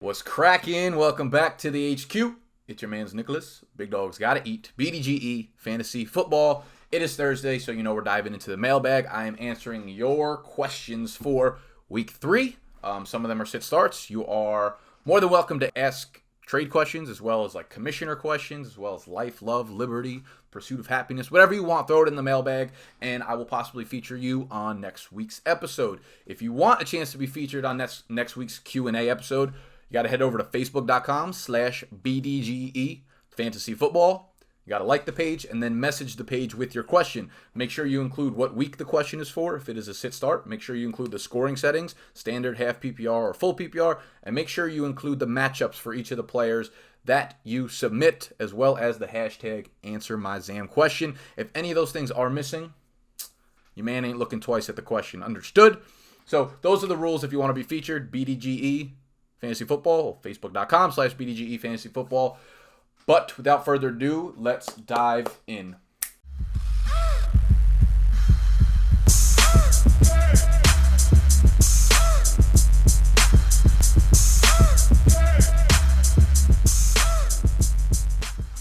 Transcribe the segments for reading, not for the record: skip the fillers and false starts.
What's cracking? Welcome back to the HQ. It's your man's Nicholas. Big Dog's Gotta Eat. BDGE Fantasy Football. It is Thursday, so you know we're diving into the mailbag. I am answering your questions for Week 3. Some of them are sit starts. You are more than welcome to ask trade questions, as well as like commissioner questions, as well as life, love, liberty, pursuit of happiness, whatever you want, throw it in the mailbag, and I will possibly feature you on next week's episode. If you want a chance to be featured on next week's Q&A episode, you got to head over to facebook.com/BDGE Fantasy Football. You got to like the page and then message the page with your question. Make sure you include what week the question is for. If it is a sit start, make sure you include the scoring settings, standard, half PPR, or full PPR, and make sure you include the matchups for each of the players that you submit, as well as the hashtag #AnswerMyZam If any of those things are missing, your man ain't looking twice at the question. Understood? So those are the rules if you want to be featured. BDGE Fantasy Football, facebook.com/BDGE Fantasy Football. But without further ado, let's dive in.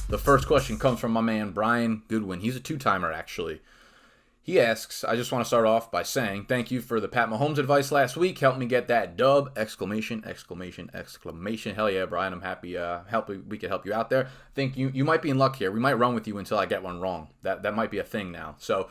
The first question comes from my man, Brian Godwin. He's a two-timer, actually. He asks, I just want to start off by saying, thank you for the Pat Mahomes advice last week. Helped me get that dub! Exclamation. Hell yeah, Brian. I'm happy we could help you out there. I think you might be in luck here. We might run with you until I get one wrong. That might be a thing now. So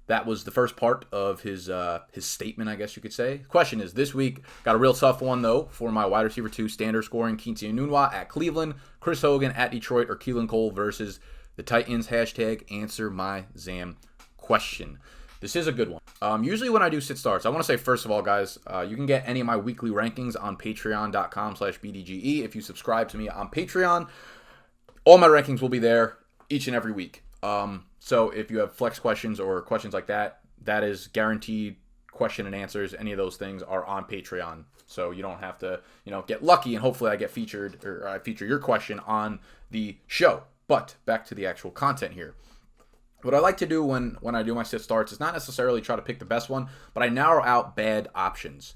that was the first part of his statement, I guess you could say. Question is, this week, got a real tough one, though, for my wide receiver 2 standard scoring, Quincy and Enunwa at Cleveland, Chris Hogan at Detroit, or Keelan versus the Titans. Hashtag #AnswerMyZam question. This is a good one. Usually when I do sit starts, I want to say, first of all, guys, you can get any of my weekly rankings on patreon.com/BDGE. If you subscribe to me on Patreon, all my rankings will be there each and every week. So if you have flex questions or questions like that, that is guaranteed question and answers. Any of those things are on Patreon. So you don't have to, get lucky, and hopefully I get featured, or I feature your question on the show. But back to the actual content here. What I like to do when I do my sit starts is not necessarily try to pick the best one, but I narrow out bad options.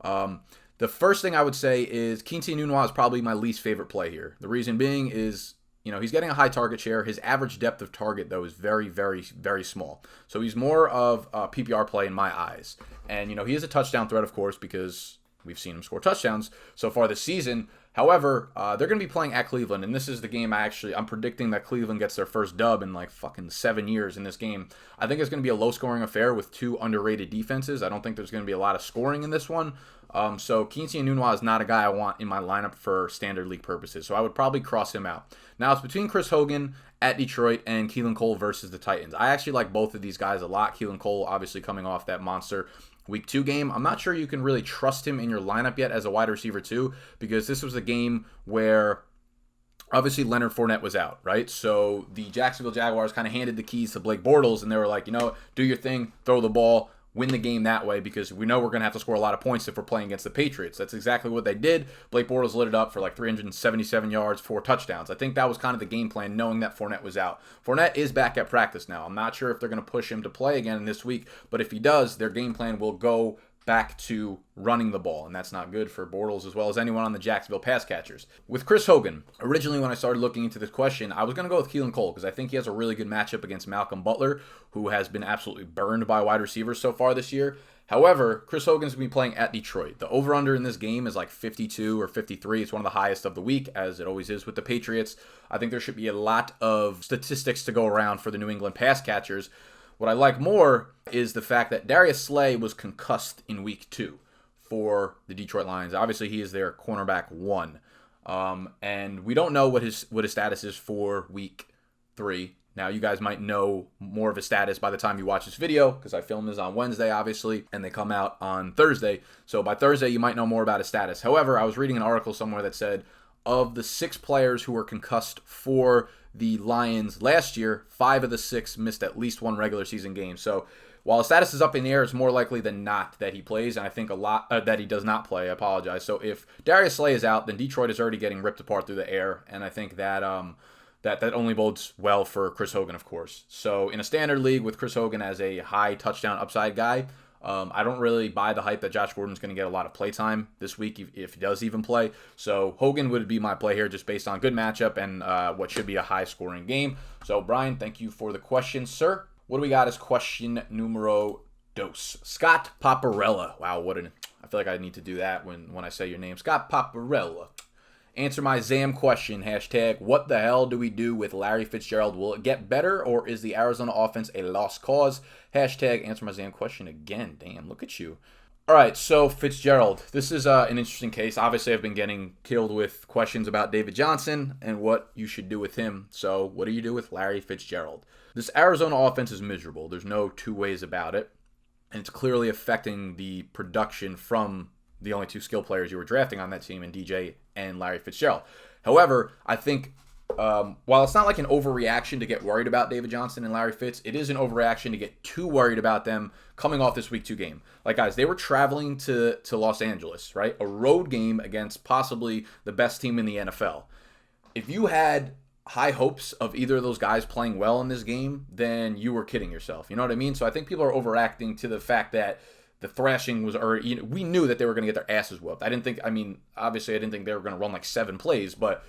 The first thing I would say is Quincy Enunwa is probably my least favorite play here. The reason being is, he's getting a high target share. His average depth of target, though, is very, very, very small. So he's more of a PPR play in my eyes. And, he is a touchdown threat, of course, because we've seen him score touchdowns so far this season. However, they're going to be playing at Cleveland, and this is the game I'm predicting that Cleveland gets their first dub in like fucking 7 years in this game. I think it's going to be a low-scoring affair with two underrated defenses. I don't think there's going to be a lot of scoring in this one. So Quincy Enunwa is not a guy I want in my lineup for standard league purposes, so I would probably cross him out. Now, it's between Chris Hogan at Detroit and Keelan versus the Titans. I actually like both of these guys a lot. Keelan obviously coming off that monster Week 2 game. I'm not sure you can really trust him in your lineup yet as a wide receiver 2, because this was a game where obviously Leonard Fournette was out, right? So the Jacksonville Jaguars kind of handed the keys to Blake Bortles, and they were like, do your thing, throw the ball, win the game that way, because we know we're going to have to score a lot of points if we're playing against the Patriots. That's exactly what they did. Blake Bortles lit it up for like 377 yards, 4 touchdowns. I think that was kind of the game plan, knowing that Fournette was out. Fournette is back at practice now. I'm not sure if they're going to push him to play again this week, but if he does, their game plan will go back to running the ball, and that's not good for Bortles as well as anyone on the Jacksonville pass catchers. With Chris Hogan, originally when I started looking into this question, I was going to go with Keelan because I think he has a really good matchup against Malcolm Butler, who has been absolutely burned by wide receivers so far this year. However, Chris Hogan's going to be playing at Detroit. The over-under in this game is like 52 or 53. It's one of the highest of the week, as it always is with the Patriots. I think there should be a lot of statistics to go around for the New England pass catchers. What I like more is the fact that Darius Slay was concussed in Week 2 for the Detroit Lions. Obviously, he is their cornerback 1. And we don't know what his status is for Week 3. Now, you guys might know more of his status by the time you watch this video, because I filmed this on Wednesday, obviously, and they come out on Thursday. So by Thursday, you might know more about his status. However, I was reading an article somewhere that said, of the 6 players who were concussed for the Lions last year, 5 of the 6 missed at least one regular season game. So while his status is up in the air, it's more likely than not that he plays, and I think a lot that he does not play. I apologize. So if Darius Slay is out, then Detroit is already getting ripped apart through the air, and I think that that only bodes well for Chris Hogan, of course. So in a standard league with Chris Hogan as a high touchdown upside guy, I don't really buy the hype that Josh Gordon's going to get a lot of play time this week if he does even play. So Hogan would be my play here just based on good matchup and what should be a high-scoring game. So, Brian, thank you for the question, sir. What do we got as question numero dos? Scott Paparella. Wow, I feel like I need to do that when I say your name. Scott Paparella. Answer my Zam question. Hashtag, what the hell do we do with Larry Fitzgerald? Will it get better, or is the Arizona offense a lost cause? Hashtag, answer my Zam question again. Damn, look at you. All right, so Fitzgerald. This is an interesting case. Obviously, I've been getting killed with questions about David Johnson and what you should do with him. So what do you do with Larry Fitzgerald? This Arizona offense is miserable. There's no two ways about it. And it's clearly affecting the production from the only two skill players you were drafting on that team, in DJ and Larry Fitzgerald. However, I think while it's not like an overreaction to get worried about David Johnson and Larry Fitz, it is an overreaction to get too worried about them coming off this Week 2 game. Like, guys, they were traveling to Los Angeles, right? A road game against possibly the best team in the NFL. If you had high hopes of either of those guys playing well in this game, then you were kidding yourself. You know what I mean? So I think people are overacting to the fact that the thrashing was already, we knew that they were going to get their asses whooped. Obviously I didn't think they were going to run like 7 plays, but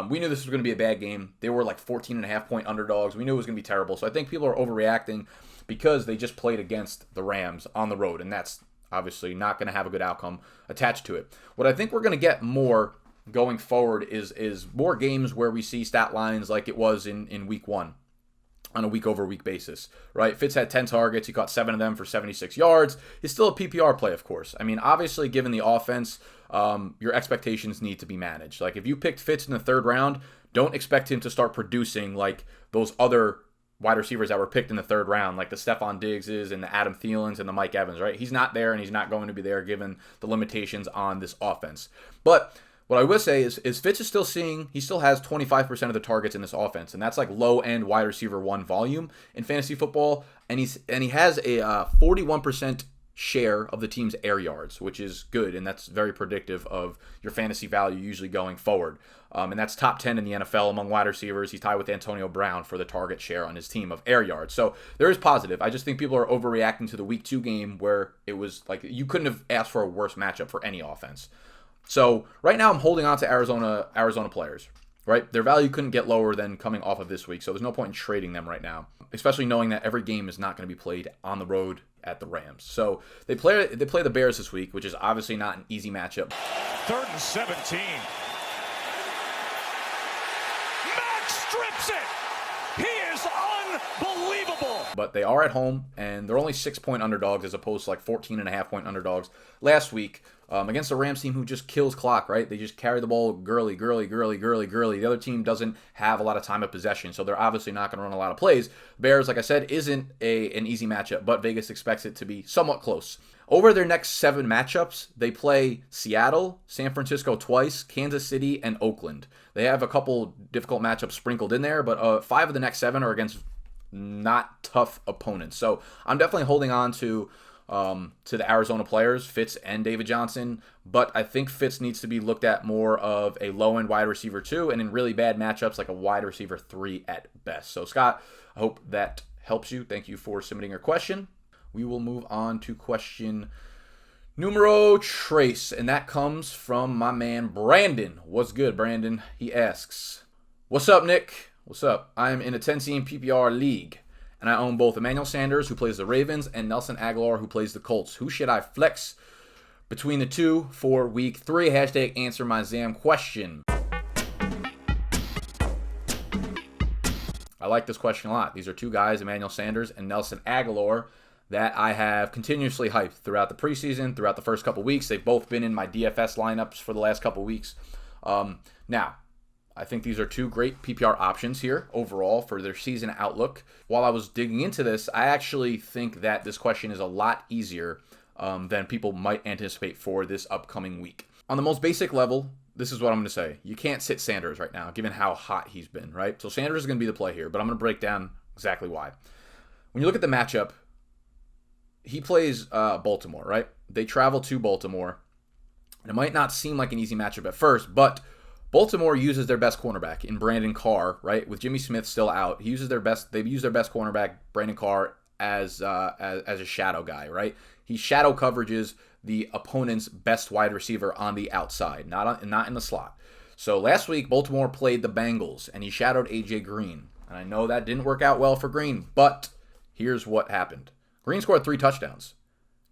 we knew this was going to be a bad game. They were like 14.5-point underdogs. We knew it was going to be terrible. So I think people are overreacting because they just played against the Rams on the road, and that's obviously not going to have a good outcome attached to it. What I think we're going to get more going forward is more games where we see stat lines like it was in Week 1. On a week-over-week basis, right? Fitz had 10 targets. He caught 7 of them for 76 yards. He's still a PPR play, of course. I mean, obviously, given the offense, your expectations need to be managed. Like, if you picked Fitz in the 3rd round, don't expect him to start producing like those other wide receivers that were picked in the 3rd round, like the Stephon Diggses and the Adam Thielens and the Mike Evans, right? He's not there, and he's not going to be there given the limitations on this offense. But what I will say is Fitz is still he still has 25% of the targets in this offense, and that's like low-end wide receiver 1 volume in fantasy football, and he has a 41% share of the team's air yards, which is good, and that's very predictive of your fantasy value usually going forward. And that's top 10 in the NFL among wide receivers. He's tied with Antonio Brown for the target share on his team of air yards. So there is positive. I just think people are overreacting to the Week 2 game where it was like you couldn't have asked for a worse matchup for any offense. So right now I'm holding on to Arizona players, right? Their value couldn't get lower than coming off of this week, so there's no point in trading them right now, especially knowing that every game is not going to be played on the road at the Rams. So they play the Bears this week, which is obviously not an easy matchup. 3rd and 17. Max strips it. He is unbelievable. But they are at home, and they're only 6-point underdogs as opposed to like 14.5-point underdogs last week against a Rams team who just kills clock, right? They just carry the ball girly. The other team doesn't have a lot of time of possession, so they're obviously not going to run a lot of plays. Bears, like I said, isn't an easy matchup, but Vegas expects it to be somewhat close. Over their next 7 matchups, they play Seattle, San Francisco twice, Kansas City, and Oakland. They have a couple difficult matchups sprinkled in there, but 5 of the next 7 are against not tough opponents. So I'm definitely holding on to the Arizona players, Fitz and David Johnson, but I think Fitz needs to be looked at more of a low-end wide receiver 2, and in really bad matchups like a wide receiver 3 at best. So Scott, I hope that helps you. Thank you for submitting your question. We will move on to question numero tres, and that comes from my man Brandon. What's good, Brandon? He asks, what's up, Nick? What's up? I'm in a 10-team PPR league, and I own both Emmanuel Sanders, who plays the Ravens, and Nelson Agholor, who plays the Colts. Who should I flex between the two for Week 3? Hashtag answer my Zam question. I like this question a lot. These are 2 guys, Emmanuel Sanders and Nelson Agholor, that I have continuously hyped throughout the preseason, throughout the first couple weeks. They've both been in my DFS lineups for the last couple weeks. Now, I think these are 2 great PPR options here overall for their season outlook. While I was digging into this, I actually think that this question is a lot easier than people might anticipate for this upcoming week. On the most basic level, this is what I'm going to say. You can't sit Sanders right now, given how hot he's been, right? So Sanders is going to be the play here, but I'm going to break down exactly why. When you look at the matchup, he plays Baltimore, right? They travel to Baltimore. And it might not seem like an easy matchup at first, but Baltimore uses their best cornerback in Brandon Carr, right? With Jimmy Smith still out, they've used their best cornerback, Brandon Carr, as a shadow guy, right? he shadow coverages the opponent's best wide receiver on the outside, not in the slot. So last week, Baltimore played the Bengals, and he shadowed A.J. Green. And I know that didn't work out well for Green, but here's what happened. Green scored 3 touchdowns.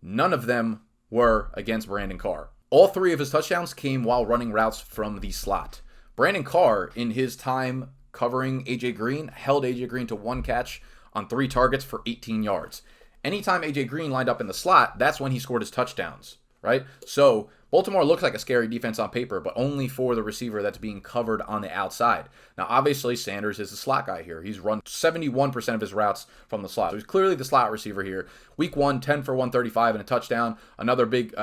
None of them were against Brandon Carr. All 3 of his touchdowns came while running routes from the slot. Brandon Carr, in his time covering A.J. Green, held A.J. Green to 1 catch on 3 targets for 18 yards. Anytime A.J. Green lined up in the slot, that's when he scored his touchdowns, right? So Baltimore looks like a scary defense on paper, but only for the receiver that's being covered on the outside. Now, obviously, Sanders is the slot guy here. He's run 71% of his routes from the slot. So he's clearly the slot receiver here. Week 1, 10 for 135 and a touchdown. Another big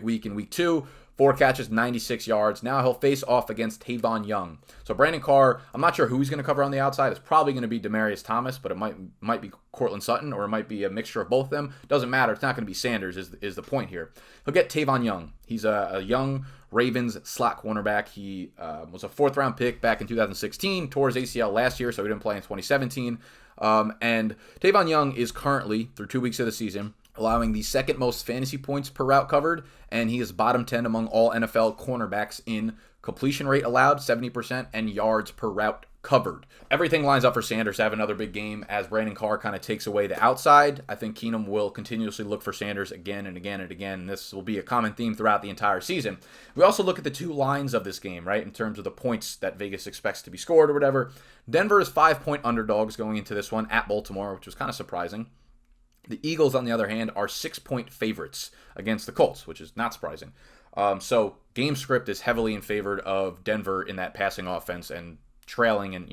week in week 2. 4 catches, 96 yards. Now he'll face off against Tavon Young. So Brandon Carr, I'm not sure who he's going to cover on the outside. It's probably going to be Demaryius Thomas, but it might be Cortland Sutton, or it might be a mixture of both of them. Doesn't matter. It's not going to be Sanders is the point here. He'll get Tavon Young. He's a young Ravens slot cornerback. He was a 4th-round pick back in 2016, tore his ACL last year, so he didn't play in 2017. And Tavon Young is currently, through 2 weeks of the season, allowing the 2nd most fantasy points per route covered, and he is bottom 10 among all NFL cornerbacks in completion rate allowed, 70%, and yards per route covered. Everything lines up for Sanders to have another big game as Brandon Carr kind of takes away the outside. I think Keenum will continuously look for Sanders again and again and again, and this will be a common theme throughout the entire season. We also look at the 2 lines of this game, right, in terms of the points that Vegas expects to be scored or whatever. Denver is 5-point underdogs going into this one at Baltimore, which was kind of surprising. The Eagles, on the other hand, are 6-point favorites against the Colts, which is not surprising. So game script is heavily in favor of Denver in that passing offense and trailing in,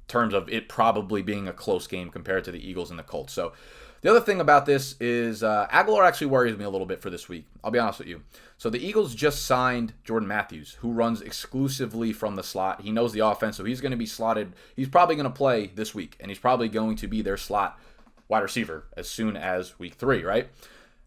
terms of it probably being a close game compared to the Eagles and the Colts. So the other thing about this is Agholor actually worries me a little bit for this week. I'll be honest with you. So the Eagles just signed Jordan Matthews, who runs exclusively from the slot. He knows the offense, so he's going to be slotted. He's probably going to play this week, and he's probably going to be their slot wide receiver as soon as week 3, right?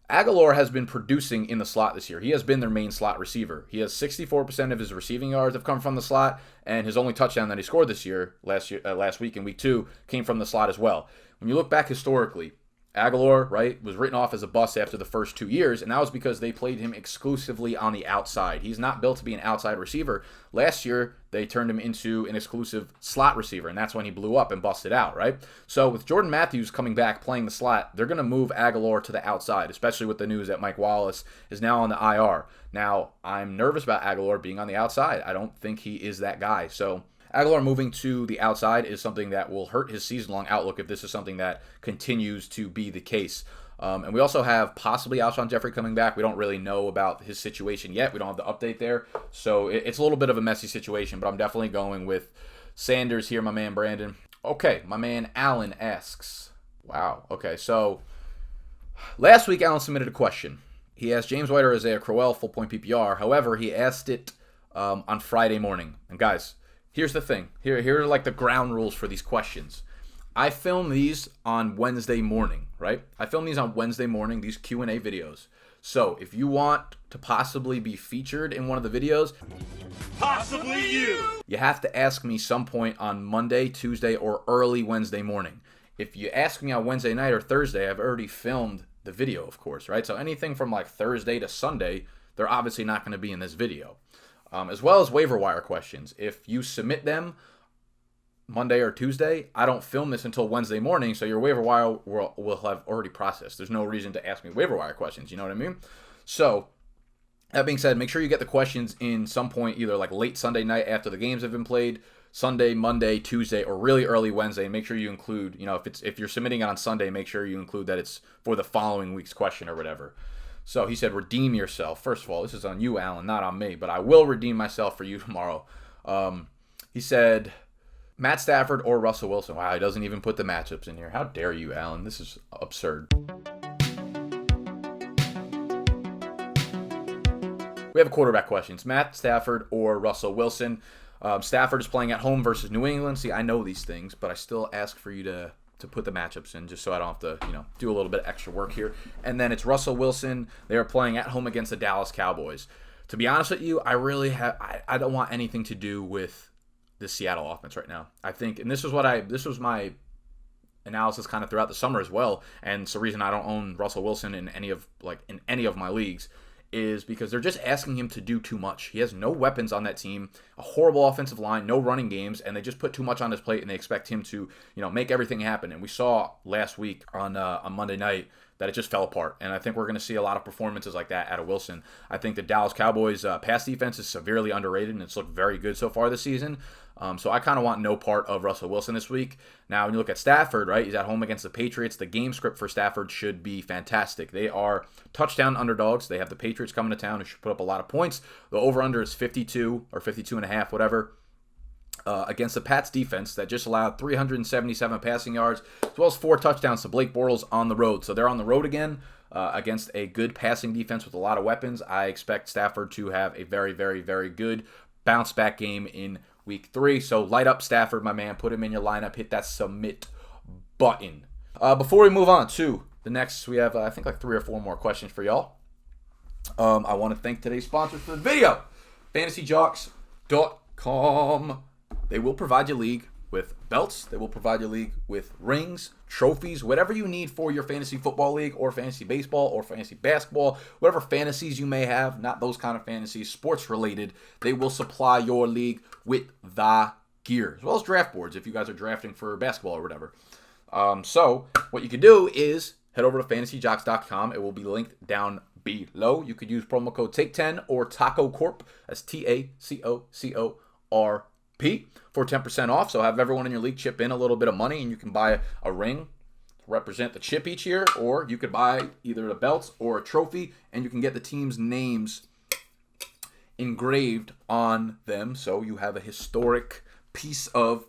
Agholor has been producing in the slot this year. He has been their main slot receiver. He has 64% of his receiving yards have come from the slot, and his only touchdown that he scored this year, last week in week 2, came from the slot as well. When you look back historically, Agholor, right, was written off as a bust after the first 2 years, and that was because they played him exclusively on the outside. He's not built to be an outside receiver. Last year, they turned him into an exclusive slot receiver, and that's when he blew up and busted out, right? So with Jordan Matthews coming back playing the slot, they're going to move Agholor to the outside, especially with the news that Mike Wallace is now on the IR. Now, I'm nervous about Agholor being on the outside. I don't think he is that guy. So Agholor moving to the outside is something that will hurt his season-long outlook if this is something that continues to be the case. And we also have possibly Alshon Jeffrey coming back. We don't really know about his situation yet. We don't have the update there. So it's a little bit of a messy situation, but I'm definitely going with Sanders here, my man Brandon. Okay, my man Alan asks. Wow. Okay, so last week Alan submitted a question. He asked James White or Isaiah Crowell, full point PPR. However, he asked it on Friday morning. And guys, here's the thing. Here are like the ground rules for these questions. I film these on Wednesday morning, right? I film these on Wednesday morning, these Q&A videos. So if you want to possibly be featured in one of the videos, Possibly you have to ask me some point on Monday, Tuesday, or early Wednesday morning. If you ask me on Wednesday night or Thursday, I've already filmed the video, of course, right? So anything from like Thursday to Sunday, they're obviously not going to be in this video. As well as waiver wire questions. If you submit them Monday or Tuesday, I don't film this until Wednesday morning, so your waiver wire will have already processed. There's no reason to ask me waiver wire questions, you know what I mean? So, that being said, make sure you get the questions in some point, either like late Sunday night after the games have been played, Sunday, Monday, Tuesday, or really early Wednesday. Make sure you include, if you're submitting it on Sunday, make sure you include that it's for the following week's question or whatever. So he said, redeem yourself. First of all, this is on you, Alan, not on me, but I will redeem myself for you tomorrow. He said, Matt Stafford or Russell Wilson. Wow, he doesn't even put the matchups in here. How dare you, Alan? This is absurd. We have quarterback questions. Matt Stafford or Russell Wilson. Stafford is playing at home versus New England. See, I know these things, but I still ask for you to put the matchups in just so I don't have to, do a little bit of extra work here. And then it's Russell Wilson. They are playing at home against the Dallas Cowboys. To be honest with you, I don't want anything to do with the Seattle offense right now. I think, and this was my analysis kind of throughout the summer as well, and it's the reason I don't own Russell Wilson in any of my leagues, is because they're just asking him to do too much. He has no weapons on that team, a horrible offensive line, no running games, and they just put too much on his plate, and they expect him to, make everything happen. And we saw last week on Monday night that it just fell apart. And I think we're going to see a lot of performances like that out of Wilson. I think the Dallas Cowboys pass defense is severely underrated, and it's looked very good so far this season. So I kind of want no part of Russell Wilson this week. Now, when you look at Stafford, right, he's at home against the Patriots. The game script for Stafford should be fantastic. They are touchdown underdogs. They have the Patriots coming to town who should put up a lot of points. The over-under is 52 or 52.5, whatever. Against the Pats defense that just allowed 377 passing yards, as well as 4 touchdowns to Blake Bortles on the road. So they're on the road again against a good passing defense with a lot of weapons. I expect Stafford to have a very, very, very good bounce-back game in Week 3. So light up Stafford, my man. Put him in your lineup. Hit that submit button. Before we move on to the next, we have, I think, like 3 or 4 more questions for y'all. I want to thank today's sponsors for the video, fantasyjocks.com. They will provide your league with belts. They will provide your league with rings, trophies, whatever you need for your fantasy football league or fantasy baseball or fantasy basketball, whatever fantasies you may have, not those kind of fantasies, sports related. They will supply your league with the gear, as well as draft boards if you guys are drafting for basketball or whatever. So what you can do is head over to fantasyjocks.com. It will be linked down below. You could use promo code TAKE10 or Taco Corp, that's TACOCORP, for 10% off. So have everyone in your league chip in a little bit of money, and you can buy a ring to represent the chip each year, or you could buy either the belts or a trophy, and you can get the team's names engraved on them, so you have a historic piece of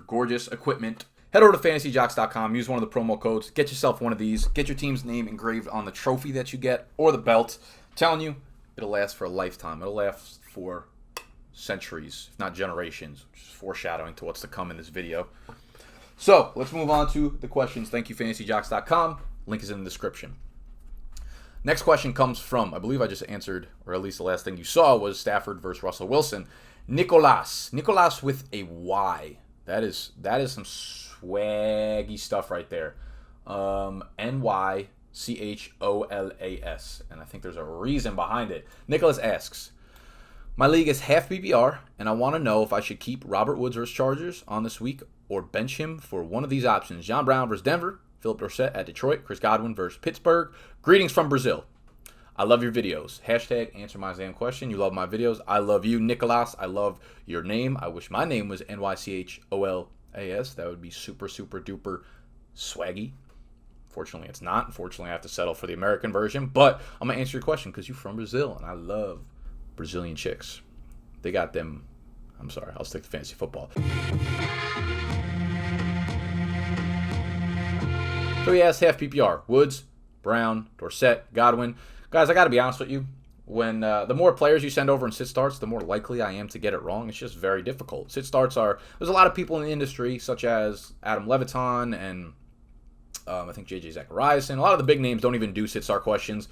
gorgeous equipment. Head over to fantasyjocks.com, use one of the promo codes, get yourself one of these, get your team's name engraved on the trophy that you get or the belt. I'm telling you, it'll last for a lifetime. It'll last for centuries, if not generations, which is foreshadowing to what's to come in this video. So let's move on to the questions. Thank you, fantasyjocks.com. Link is in the description. Next question comes from, I believe I just answered, or at least the last thing you saw was Stafford versus Russell Wilson. Nicolas with a Y. That is some swaggy stuff right there. NYCHOLAS, and I think there's a reason behind it. Nicholas asks, my league is half PPR, and I want to know if I should keep Robert Woods versus Chargers on this week or bench him for one of these options. John Brown versus Denver, Philip Dorsett at Detroit, Chris Godwin versus Pittsburgh. Greetings from Brazil. I love your videos. Hashtag answer my damn question. You love my videos. I love you, Nicholas. I love your name. I wish my name was NYCHOLAS. That would be super, super duper swaggy. Fortunately, it's not. Unfortunately, I have to settle for the American version. But I'm going to answer your question because you're from Brazil, and I love Brazilian chicks. They got them. I'm sorry, I'll stick to fantasy football. So he has half PPR. Woods, Brown, Dorsett, Godwin. Guys, I got to be honest with you. When the more players you send over in sit starts, the more likely I am to get it wrong. It's just very difficult. Sit starts there's a lot of people in the industry, such as Adam Leviton and I think JJ Zachariason. A lot of the big names don't even do sit start questions,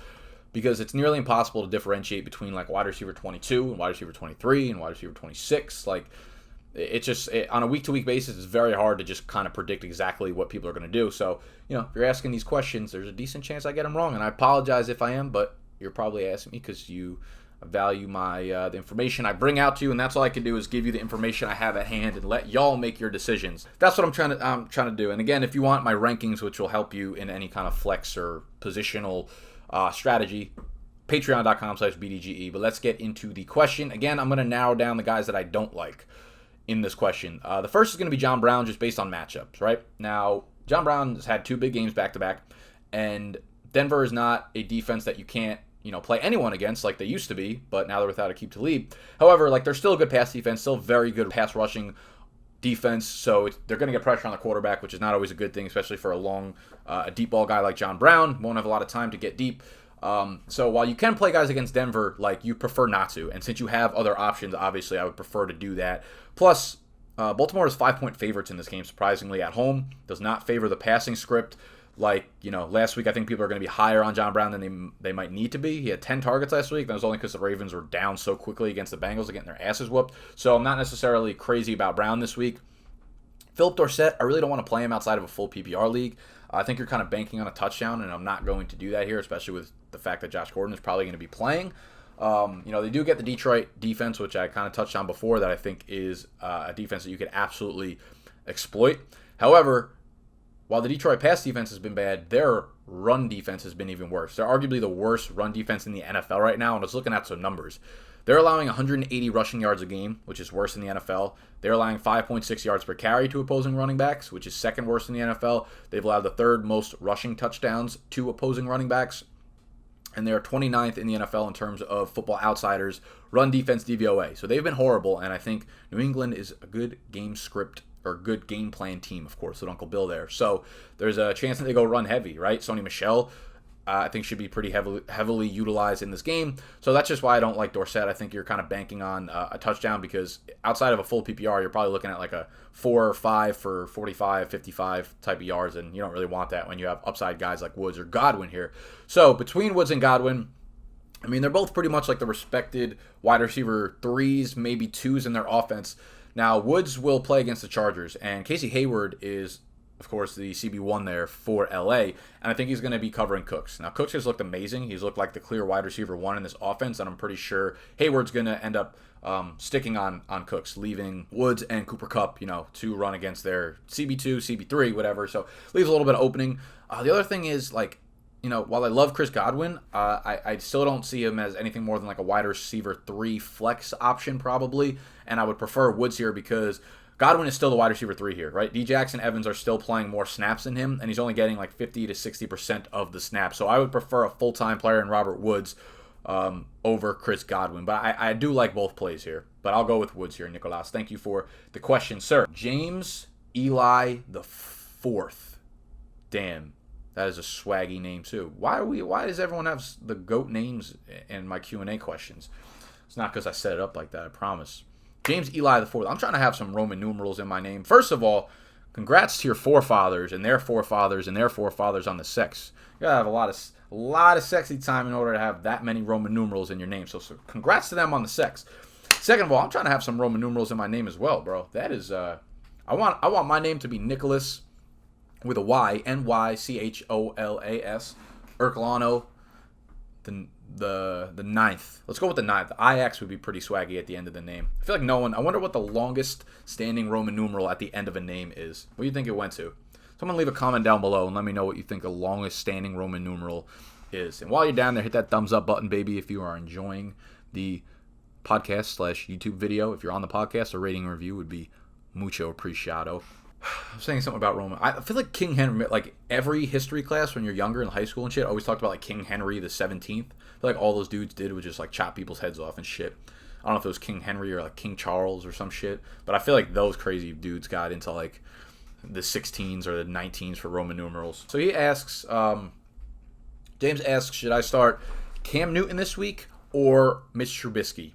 because it's nearly impossible to differentiate between like wide receiver 22 and wide receiver 23 and wide receiver 26. Like, it's just on a week-to-week basis, it's very hard to just kind of predict exactly what people are going to do. So, if you're asking these questions, there's a decent chance I get them wrong, and I apologize if I am, but you're probably asking me because you value my the information I bring out to you, and that's all I can do is give you the information I have at hand and let y'all make your decisions. That's what I'm trying to do. And again, if you want my rankings, which will help you in any kind of flex or positional strategy, patreon.com/BDGE. But let's get into the question. Again, I'm going to narrow down the guys that I don't like in this question. The first is going to be John Brown, just based on matchups, right? Now, John Brown has had 2 big games back-to-back, and Denver is not a defense that you can't, play anyone against like they used to be, but now they're without Aqib Talib. However, they're still a good pass defense, still very good pass rushing defense, so they're going to get pressure on the quarterback, which is not always a good thing, especially for a deep ball guy like John Brown. Won't have a lot of time to get deep. So while you can play guys against Denver, you prefer not to. And since you have other options, obviously I would prefer to do that. Plus, Baltimore is 5-point favorites in this game, surprisingly, at home. Does not favor the passing script. Last week I think people are going to be higher on John Brown than they might need to be. He had 10 targets last week. That was only because the Ravens were down so quickly against the Bengals and getting their asses whooped. So I'm not necessarily crazy about Brown this week. Philip Dorsett, I really don't want to play him outside of a full PPR league. I think you're kind of banking on a touchdown, and I'm not going to do that here, especially with the fact that Josh Gordon is probably going to be playing. They do get the Detroit defense, which I kind of touched on before, that I think is a defense that you could absolutely exploit. However, while the Detroit pass defense has been bad, their run defense has been even worse. They're arguably the worst run defense in the NFL right now, and I was looking at some numbers. They're allowing 180 rushing yards a game, which is worse in the NFL. They're allowing 5.6 yards per carry to opposing running backs, which is second worst in the NFL. They've allowed the third most rushing touchdowns to opposing running backs. And they're 29th in the NFL in terms of Football Outsiders run defense DVOA. So they've been horrible, and I think New England is a good game script or good game plan team, of course, with Uncle Bill there. So there's a chance that they go run heavy, right? Sony Michel, I think, should be pretty heavily utilized in this game. So that's just why I don't like Dorsett. I think you're kind of banking on a touchdown, because outside of a full PPR, you're probably looking at like a 4 or 5 for 45, 55 type of yards, and you don't really want that when you have upside guys like Woods or Godwin here. So between Woods and Godwin, I mean, they're both pretty much like the respected wide receiver 3s, maybe 2s in their offense. Now, Woods will play against the Chargers, and Casey Hayward is, of course, the CB1 there for LA, and I think he's going to be covering Cooks. Now, Cooks has looked amazing. He's looked like the clear wide receiver 1 in this offense, and I'm pretty sure Hayward's going to end up sticking on Cooks, leaving Woods and Cooper Kupp, to run against their CB2, CB3, whatever. So leaves a little bit of opening. The other thing is, while I love Chris Godwin, I still don't see him as anything more than like a wide receiver 3 flex option probably, and I would prefer Woods here because Godwin is still the wide receiver 3 here, right? D. Jackson Evans are still playing more snaps than him, and he's only getting like 50 to 60% of the snaps. So I would prefer a full-time player in Robert Woods over Chris Godwin. But I do like both plays here. But I'll go with Woods here, Nicolas. Thank you for the question, sir. James Eli the Fourth. Damn, that is a swaggy name too. Why does everyone have the GOAT names in my Q&A questions? It's not because I set it up like that, I promise. James Eli the Fourth. I'm trying to have some Roman numerals in my name. First of all, congrats to your forefathers and their forefathers and their forefathers on the sex. You gotta have a lot of sexy time in order to have that many Roman numerals in your name. So congrats to them on the sex. Second of all, I'm trying to have some Roman numerals in my name as well, bro. That is, I want my name to be Nicholas with a Y, Nycholas, Ercolano, the ninth. Let's go with the ninth. The IX would be pretty swaggy at the end of the name. I feel like I wonder what the longest standing Roman numeral at the end of a name is. What do you think it went to? Someone leave a comment down below and let me know what you think the longest standing Roman numeral is. And while you're down there, hit that thumbs up button, baby, if you are enjoying the podcast/YouTube video. If you're on the podcast, a rating and review would be mucho apreciado. I was saying something about Roman. I feel like King Henry, like every history class when you're younger in high school and shit, always talked about like King Henry the 17th. I feel like all those dudes did was just like chop people's heads off and shit. I don't know if it was King Henry or like King Charles or some shit, but I feel like those crazy dudes got into like the 16s or the 19s for Roman numerals. So he asks, James asks, should I start Cam Newton this week or Mitch Trubisky?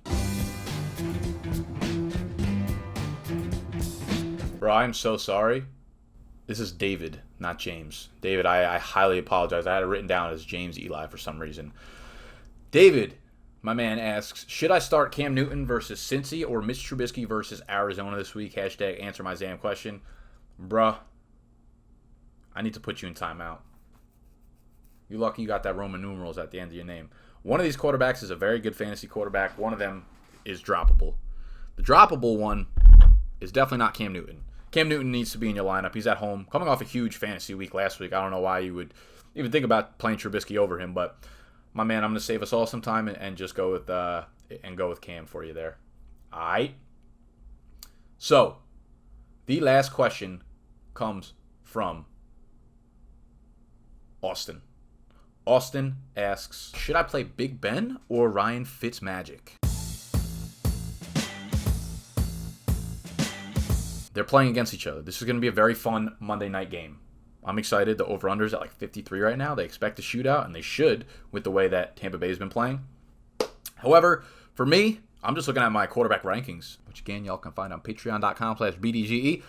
Bro, I'm so sorry. This is David, not James. David, I highly apologize. I had it written down as James Eli for some reason. David, my man, asks, should I start Cam Newton versus Cincy or Mitch Trubisky versus Arizona this week? Hashtag answer my Zam question. Bruh, I need to put you in timeout. You're lucky you got that Roman numerals at the end of your name. One of these quarterbacks is a very good fantasy quarterback. One of them is droppable. The droppable one is definitely not Cam Newton. Cam Newton needs to be in your lineup. He's at home, coming off a huge fantasy week last week. I don't know why you would even think about playing Trubisky over him, but my man, I'm going to save us all some time and just go with Cam for you there. All right. So, the last question comes from Austin. Austin asks, should I play Big Ben or Ryan Fitzmagic? They're playing against each other. This is going to be a very fun Monday night game. I'm excited. The over-under's at like 53 right now. They expect a shootout, and they should with the way that Tampa Bay has been playing. However, for me, I'm just looking at my quarterback rankings, which, again, y'all can find on patreon.com/BDGE.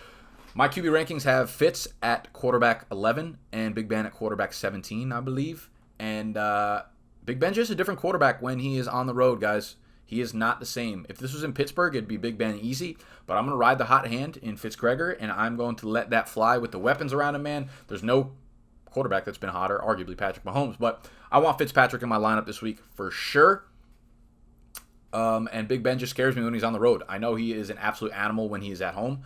My QB rankings have Fitz at quarterback 11 and Big Ben at quarterback 17, I believe. And Big Ben's just a different quarterback when he is on the road, guys. He is not the same. If this was in Pittsburgh, it'd be Big Ben easy, but I'm going to ride the hot hand in Fitzgerald, and I'm going to let that fly with the weapons around him, man. There's no quarterback that's been hotter, arguably Patrick Mahomes, but I want Fitzpatrick in my lineup this week for sure. And Big Ben just scares me when he's on the road. I know he is an absolute animal when he is at home,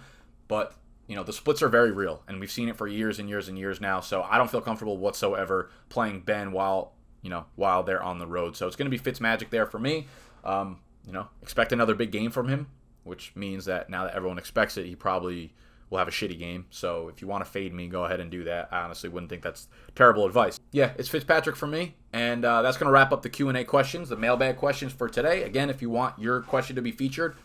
but the splits are very real, and we've seen it for years and years and years now. So I don't feel comfortable whatsoever playing Ben while they're on the road. So it's going to be Fitzmagic there for me. Expect another big game from him, which means that now that everyone expects it, he probably will have a shitty game. So if you want to fade me, go ahead and do that. I honestly wouldn't think that's terrible advice. Yeah, it's Fitzpatrick for me, and that's going to wrap up the Q&A questions, the mailbag questions for today. Again, if you want your question to be featured,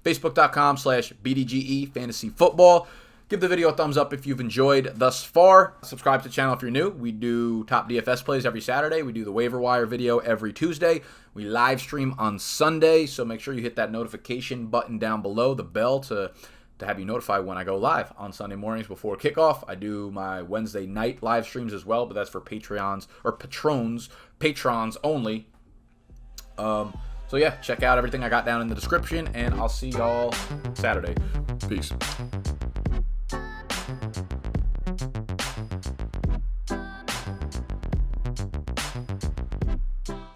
facebook.com/BDGE Fantasy Football. Give the video a thumbs up if you've enjoyed thus far. Subscribe to the channel if you're new. We do top DFS plays every Saturday. We do the waiver wire video every Tuesday. We live stream on Sunday, so make sure you hit that notification button down below, the bell, to have you notified when I go live on Sunday mornings before kickoff. I do my Wednesday night live streams as well, but that's for patrons only. So yeah, check out everything I got down in the description, and I'll see y'all Saturday. Peace.